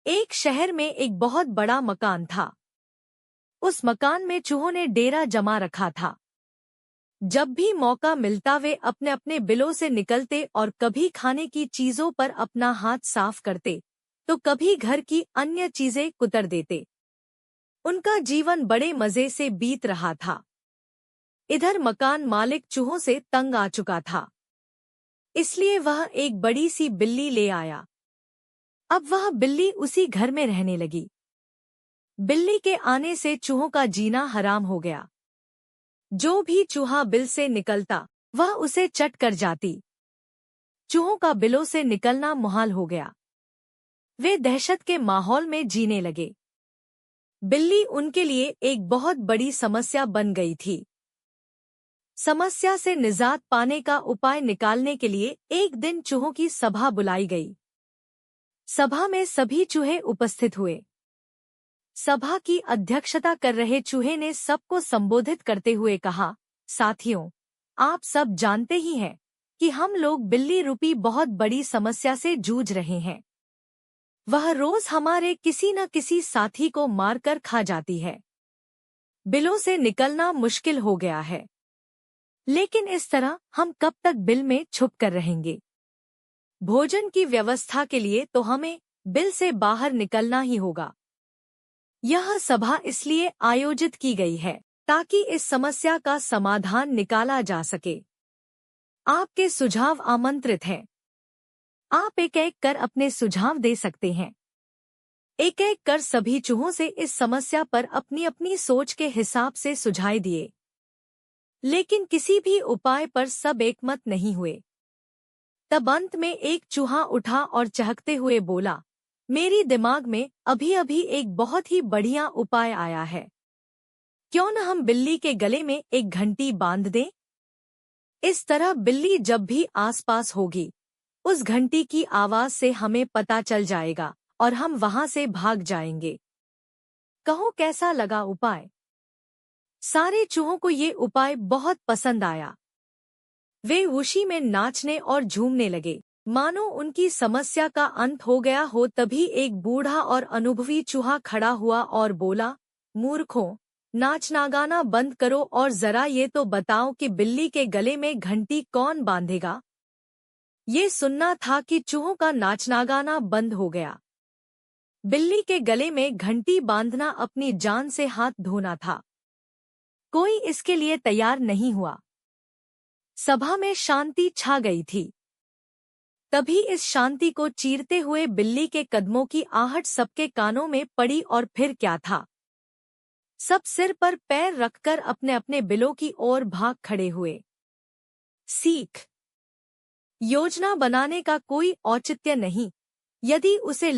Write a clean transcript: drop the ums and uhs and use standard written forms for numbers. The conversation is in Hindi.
एक शहर में एक बहुत बड़ा मकान था। उस मकान में चूहों ने डेरा जमा रखा था। जब भी मौका मिलता वे अपने अपने बिलों से निकलते और कभी खाने की चीजों पर अपना हाथ साफ करते तो कभी घर की अन्य चीजें कुतर देते। उनका जीवन बड़े मजे से बीत रहा था। इधर मकान मालिक चूहों से तंग आ चुका था, इसलिए वह एक बड़ी सी बिल्ली ले आया। अब वह बिल्ली उसी घर में रहने लगी। बिल्ली के आने से चूहों का जीना हराम हो गया। जो भी चूहा बिल से निकलता वह उसे चट कर जाती। चूहों का बिलों से निकलना मुहाल हो गया। वे दहशत के माहौल में जीने लगे। बिल्ली उनके लिए एक बहुत बड़ी समस्या बन गई थी। समस्या से निजात पाने का उपाय निकालने के लिए एक दिन चूहों की सभा बुलाई गई। सभा में सभी चूहे उपस्थित हुए। सभा की अध्यक्षता कर रहे चूहे ने सबको संबोधित करते हुए कहा, साथियों, आप सब जानते ही हैं कि हम लोग बिल्ली रूपी बहुत बड़ी समस्या से जूझ रहे हैं। वह रोज हमारे किसी न किसी साथी को मारकर खा जाती है। बिलों से निकलना मुश्किल हो गया है, लेकिन इस तरह हम कब तक बिल में छुप कर रहेंगे? भोजन की व्यवस्था के लिए तो हमें बिल से बाहर निकलना ही होगा। यह सभा इसलिए आयोजित की गई है ताकि इस समस्या का समाधान निकाला जा सके। आपके सुझाव आमंत्रित हैं। आप एक एक कर अपने सुझाव दे सकते हैं। एक एक कर सभी चूहों से इस समस्या पर अपनी अपनी सोच के हिसाब से सुझाव दिए, लेकिन किसी भी उपाय पर सब एकमत नहीं हुए। तब अंत में एक चूहा उठा और चहकते हुए बोला, मेरी दिमाग में अभी अभी एक बहुत ही बढ़िया उपाय आया है। क्यों न हम बिल्ली के गले में एक घंटी बांध दें? इस तरह बिल्ली जब भी आसपास होगी उस घंटी की आवाज से हमें पता चल जाएगा और हम वहां से भाग जाएंगे। कहो कैसा लगा उपाय? सारे चूहों को ये उपाय बहुत पसंद आया। वे खुशी में नाचने और झूमने लगे, मानो उनकी समस्या का अंत हो गया हो। तभी एक बूढ़ा और अनुभवी चूहा खड़ा हुआ और बोला, मूर्खों, नाचना गाना बंद करो और जरा ये तो बताओ कि बिल्ली के गले में घंटी कौन बांधेगा? ये सुनना था कि चूहों का नाचना गाना बंद हो गया। बिल्ली के गले में घंटी बांधना अपनी जान से हाथ धोना था। कोई इसके लिए तैयार नहीं हुआ। सभा में शांति छा गई थी। तभी इस शांति को चीरते हुए बिल्ली के कदमों की आहट सबके कानों में पड़ी और फिर क्या था? सब सिर पर पैर रखकर अपने अपने बिलों की ओर भाग खड़े हुए। सीख: योजना बनाने का कोई औचित्य नहीं, यदि उसे